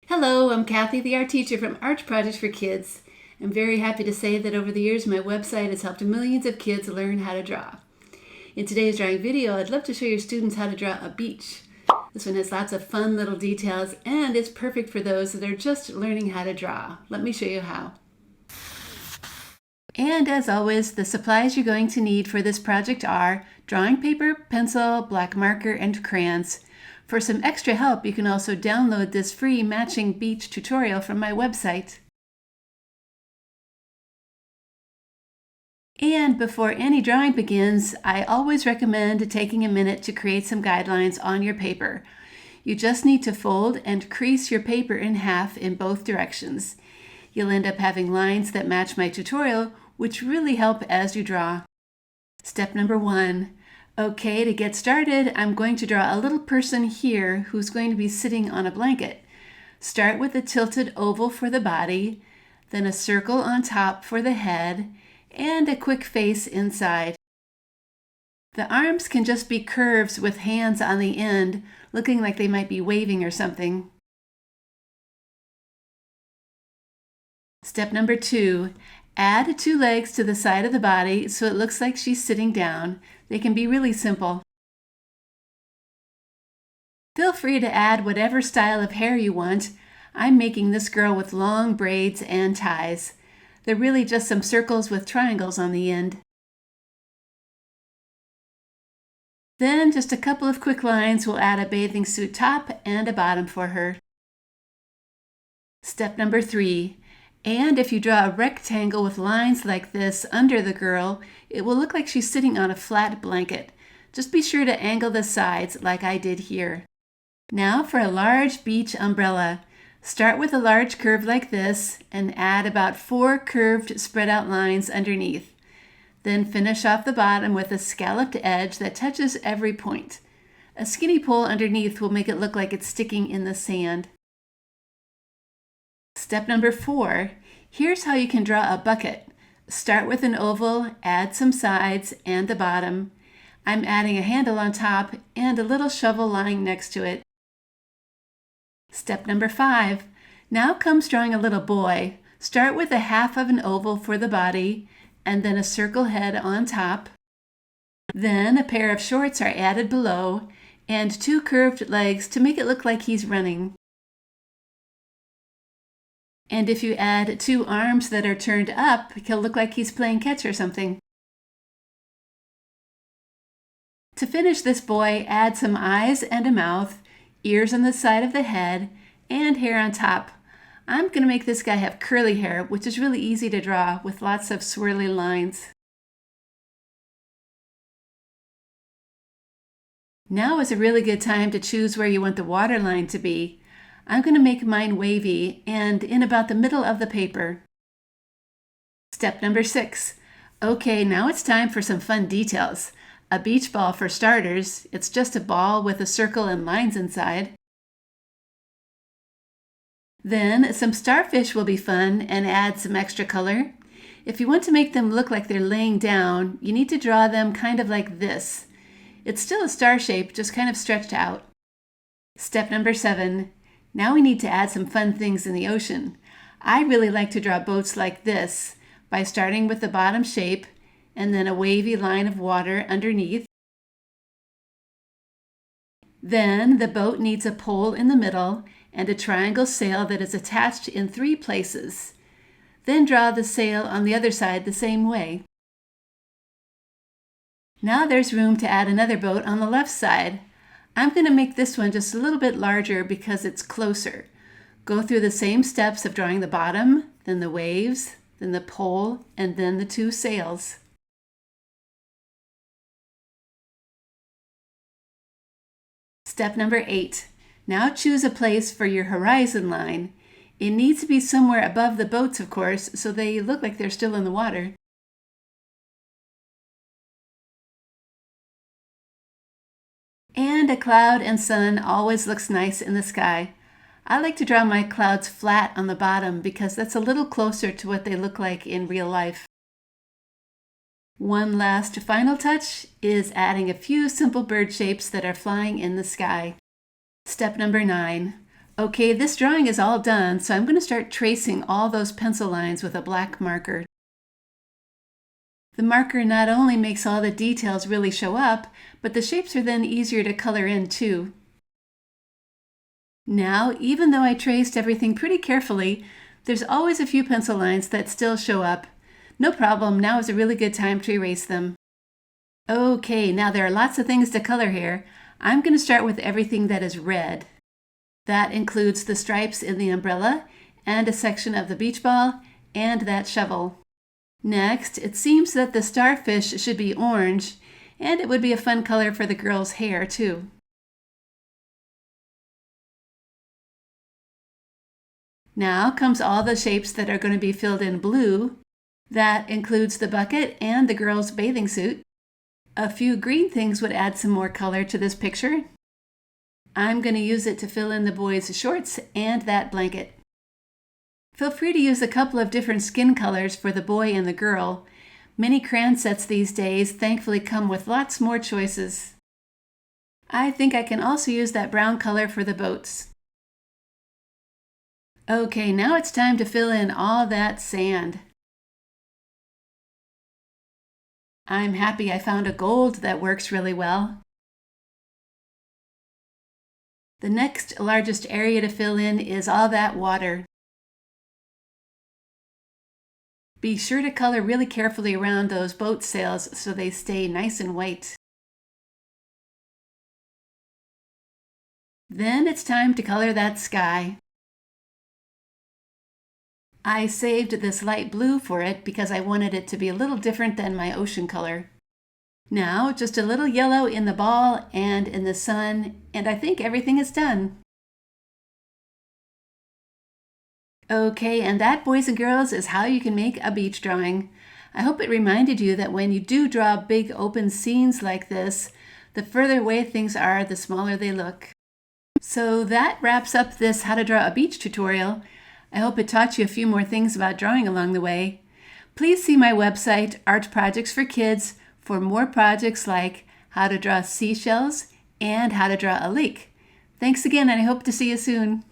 Hello, I'm Kathy, the art teacher from Arch Projects for Kids. I'm very happy to say that over the years my website has helped millions of kids learn how to draw. In today's drawing video, I'd love to show your students how to draw a beach. This one has lots of fun little details and is perfect for those that are just learning how to draw. Let me show you how. And as always, the supplies you're going to need for this project are drawing paper, pencil, black marker, and crayons. For some extra help, you can also download this free matching beach tutorial from my website. And before any drawing begins, I always recommend taking a minute to create some guidelines on your paper. You just need to fold and crease your paper in half in both directions. You'll end up having lines that match my tutorial, which really help as you draw. Step number 1. Okay, to get started, I'm going to draw a little person here who's going to be sitting on a blanket. Start with a tilted oval for the body, then a circle on top for the head, and a quick face inside. The arms can just be curves with hands on the end, looking like they might be waving or something. Step number 2. Add 2 legs to the side of the body so it looks like she's sitting down. They can be really simple. Feel free to add whatever style of hair you want. I'm making this girl with long braids and ties. They're really just some circles with triangles on the end. Then just a couple of quick lines will add a bathing suit top and a bottom for her. Step number 3. And if you draw a rectangle with lines like this under the girl, it will look like she's sitting on a flat blanket. Just be sure to angle the sides like I did here. Now for a large beach umbrella. Start with a large curve like this and add about 4 curved spread out lines underneath. Then finish off the bottom with a scalloped edge that touches every point. A skinny pole underneath will make it look like it's sticking in the sand. Step number 4. Here's how you can draw a bucket. Start with an oval, add some sides and the bottom. I'm adding a handle on top and a little shovel lying next to it. Step number 5. Now comes drawing a little boy. Start with a half of an oval for the body and then a circle head on top. Then a pair of shorts are added below and 2 curved legs to make it look like he's running. And if you add 2 arms that are turned up, he'll look like he's playing catch or something. To finish this boy, add some eyes and a mouth, ears on the side of the head, and hair on top. I'm going to make this guy have curly hair, which is really easy to draw with lots of swirly lines. Now is a really good time to choose where you want the waterline to be. I'm going to make mine wavy and in about the middle of the paper. Step number 6. Okay, now it's time for some fun details. A beach ball for starters. It's just a ball with a circle and lines inside. Then some starfish will be fun and add some extra color. If you want to make them look like they're laying down, you need to draw them kind of like this. It's still a star shape, just kind of stretched out. Step number 7. Now we need to add some fun things in the ocean. I really like to draw boats like this by starting with the bottom shape and then a wavy line of water underneath. Then the boat needs a pole in the middle and a triangle sail that is attached in 3 places. Then draw the sail on the other side the same way. Now there's room to add another boat on the left side. I'm going to make this one just a little bit larger because it's closer. Go through the same steps of drawing the bottom, then the waves, then the pole, and then the 2 sails. Step number 8. Now choose a place for your horizon line. It needs to be somewhere above the boats, of course, so they look like they're still in the water. And a cloud and sun always looks nice in the sky. I like to draw my clouds flat on the bottom because that's a little closer to what they look like in real life. One last final touch is adding a few simple bird shapes that are flying in the sky. Step number 9. Okay, this drawing is all done, so I'm going to start tracing all those pencil lines with a black marker. The marker not only makes all the details really show up, but the shapes are then easier to color in too. Now, even though I traced everything pretty carefully, there's always a few pencil lines that still show up. No problem, now is a really good time to erase them. Okay, now there are lots of things to color here. I'm going to start with everything that is red. That includes the stripes in the umbrella, and a section of the beach ball, and that shovel. Next, it seems that the starfish should be orange, and it would be a fun color for the girl's hair too. Now comes all the shapes that are going to be filled in blue. That includes the bucket and the girl's bathing suit. A few green things would add some more color to this picture. I'm going to use it to fill in the boy's shorts and that blanket. Feel free to use a couple of different skin colors for the boy and the girl. Many crayon sets these days thankfully come with lots more choices. I think I can also use that brown color for the boats. Okay, now it's time to fill in all that sand. I'm happy I found a gold that works really well. The next largest area to fill in is all that water. Be sure to color really carefully around those boat sails so they stay nice and white. Then it's time to color that sky. I saved this light blue for it because I wanted it to be a little different than my ocean color. Now, just a little yellow in the ball and in the sun, and I think everything is done. Okay, and that, boys and girls, is how you can make a beach drawing. I hope it reminded you that when you do draw big open scenes like this, the further away things are, the smaller they look. So that wraps up this How to Draw a Beach tutorial. I hope it taught you a few more things about drawing along the way. Please see my website, Art Projects for Kids, for more projects like how to draw seashells and how to draw a lake. Thanks again, and I hope to see you soon.